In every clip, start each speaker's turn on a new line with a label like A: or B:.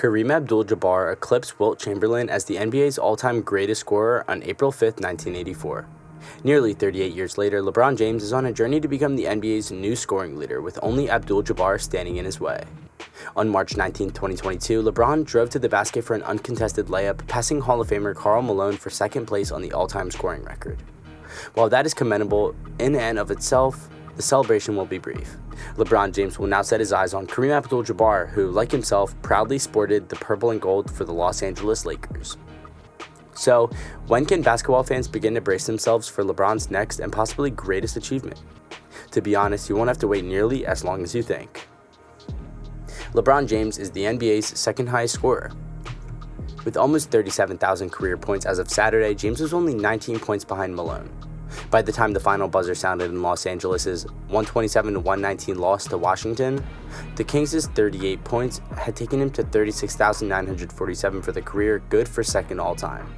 A: KAREEM Abdul-Jabbar eclipsed Wilt Chamberlain as the NBA's all-time greatest scorer on April 5, 1984. Nearly 38 years later, LeBron James is on a journey to become the NBA's new scoring leader, with only Abdul-Jabbar standing in his way. On March 19, 2022, LeBron drove to the basket for an uncontested layup, passing Hall of Famer Karl Malone for second place on the all-time scoring record. While that is commendable in and of itself, the celebration will be brief. LeBron James will now set his eyes on KAREEM Abdul-Jabbar, who, like himself, proudly sported the purple and gold for the Los Angeles Lakers. So, when can basketball fans begin to brace themselves for LeBron's next and possibly greatest achievement? To be honest, you won't have to wait nearly as long as you think. LeBron James is the NBA's second highest scorer. With almost 37,000 career points as of Saturday, James was only 19 points behind Malone. By the time the final buzzer sounded in Los Angeles' 127-119 loss to Washington, the Kings' 38 points had taken him to 36,947 for the career, good for second all-time.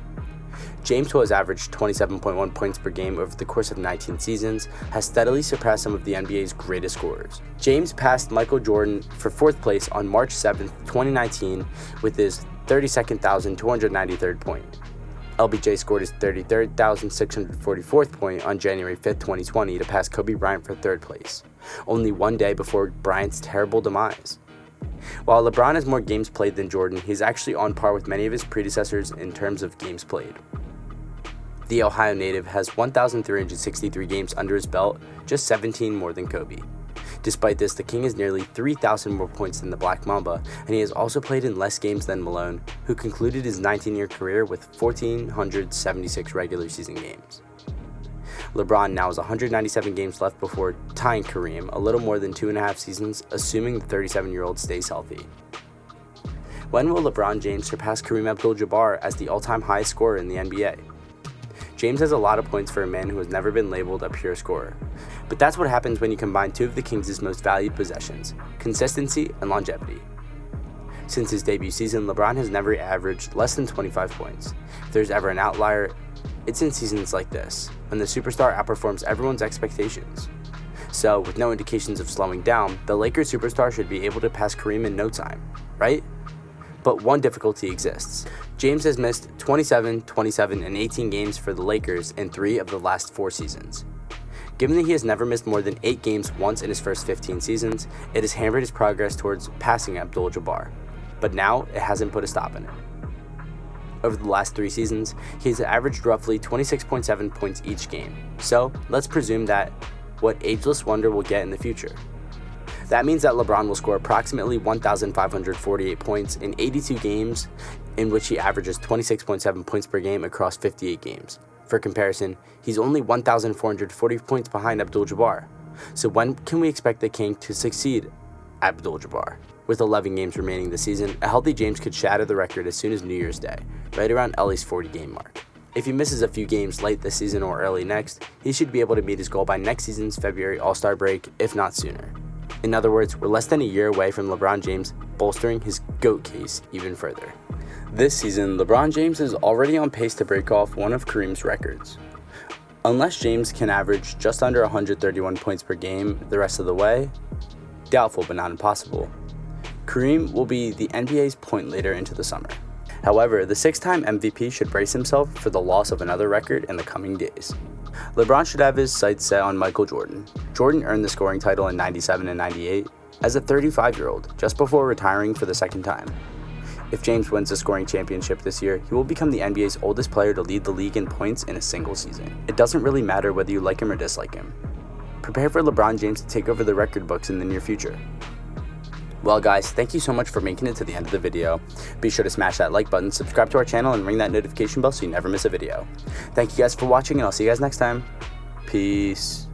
A: James, who has averaged 27.1 points per game over the course of 19 seasons, has steadily surpassed some of the NBA's greatest scorers. James passed Michael Jordan for fourth place on March 7, 2019 with his 32,293rd point. LBJ scored his 33,644th point on January 5, 2020 to pass Kobe Bryant for third place, only one day before Bryant's terrible demise. While LeBron has more games played than Jordan, he's actually on par with many of his predecessors in terms of games played. The Ohio native has 1,363 games under his belt, just 17 more than Kobe. Despite this, the King has nearly 3,000 more points than the Black Mamba, and he has also played in less games than Malone, who concluded his 19-year career with 1,476 regular season games. LeBron now has 197 games left before tying KAREEM, a little more than 2.5 seasons, assuming the 37-year-old stays healthy. When will LeBron James surpass KAREEM Abdul-Jabbar as the all-time highest scorer in the NBA? James has a lot of points for a man who has never been labeled a pure scorer. But that's what happens when you combine two of the Kings' most valued possessions, consistency and longevity. Since his debut season, LeBron has never averaged less than 25 points. If there's ever an outlier, it's in seasons like this, when the superstar outperforms everyone's expectations. So, with no indications of slowing down, the Lakers superstar should be able to pass KAREEM in no time, right? But one difficulty exists. James has missed 27, 27, and 18 games for the Lakers in 3 of the last 4 seasons. Given that he has never missed more than 8 games once in his first 15 seasons, it has hampered his progress towards passing Abdul-Jabbar. But now, it hasn't put a stop in it. Over the last 3 seasons, he has averaged roughly 26.7 points each game. So, let's presume that what ageless wonder will get in the future. That means that LeBron will score approximately 1,548 points in 82 games, in which he averages 26.7 points per game across 58 games. For comparison, he's only 1,440 points behind Abdul-Jabbar. So when can we expect the King to succeed Abdul-Jabbar? With 11 games remaining this season, a healthy James could shatter the record as soon as New Year's Day, right around LA's 40-game mark. If he misses a few games late this season or early next, he should be able to meet his goal by next season's February All-Star break, if not sooner. In other words, we're less than a year away from LeBron James bolstering his GOAT case even further. This season, LeBron James is already on pace to break off one of KAREEM's records. Unless James can average just under 131 points per game the rest of the way, doubtful but not impossible, KAREEM will be the NBA's point leader into the summer. However, the 6-time MVP should brace himself for the loss of another record in the coming days. LeBron should have his sights set on Michael Jordan. Jordan earned the scoring title in 97 and 98 as a 35-year-old, just before retiring for the second time. If James wins the scoring championship this year, he will become the NBA's oldest player to lead the league in points in a single season. It doesn't really matter whether you like him or dislike him. Prepare for LeBron James to take over the record books in the near future. Well guys, thank you so much for making it to the end of the video. Be sure to smash that like button, subscribe to our channel, and ring that notification bell so you never miss a video. Thank you guys for watching, and I'll see you guys next time. Peace.